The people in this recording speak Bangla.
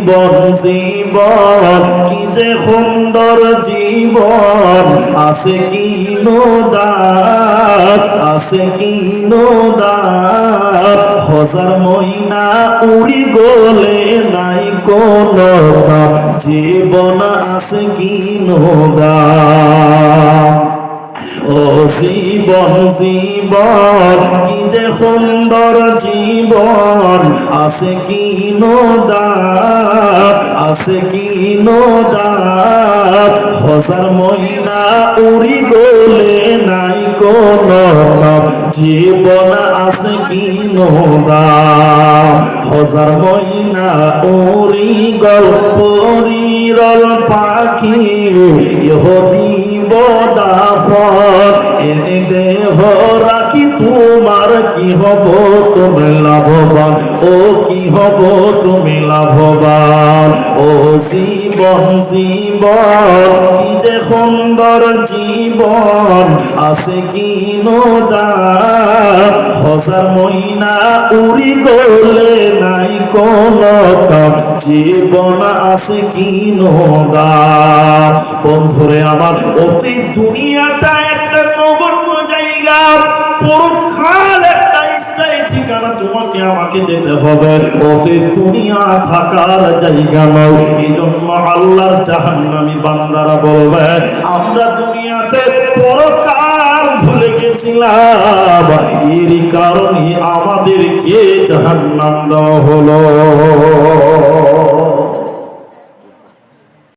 জীবন জীবন কি যে সুন্দর জীবন আছে কি নোদাত আছে কি নোদাত হাজার মহিনা উড়ি গলে নাই কোন জীবন আছে কি নোদাত ও জীবন জীবন কি যে সুন্দর জীবন আছে কি নোদাত আছে কি নোদাত হাজার মহিনা উড়ি গলে নাই কোন জীবন আছে কি নোদাত হাজার মহিনা উড়ি গল পরিরল পাখি ইহদিব দাফত এনে দেহ রাখি তোমার কি হব তুমি লাভবান ও কি হব তুমি লাভবান ও জীবন জীবন কি যে সুন্দর জীবন আছে কি নোদাত হাজার মহিনা উড়ি গলে নাই কোন জীবন আছে কি নোদাত বন্ধুরে আমার অতীত দুনিয়াটা একটা নগণ্য জায়গা পরকাল একটা স্থায়ী ঠিকানা তোমাকে আমাকে যেতে হবে অতীত দুনিয়া থাকার জায়গা নয় এইজন্য আল্লাহর জাহান্নামী বান্দারা বলবে আমরা দুনিয়াতে পরকাল ভুলে গেছিলাম এর কারণে আমাদেরকে জাহান্নাম দেওয়া হলো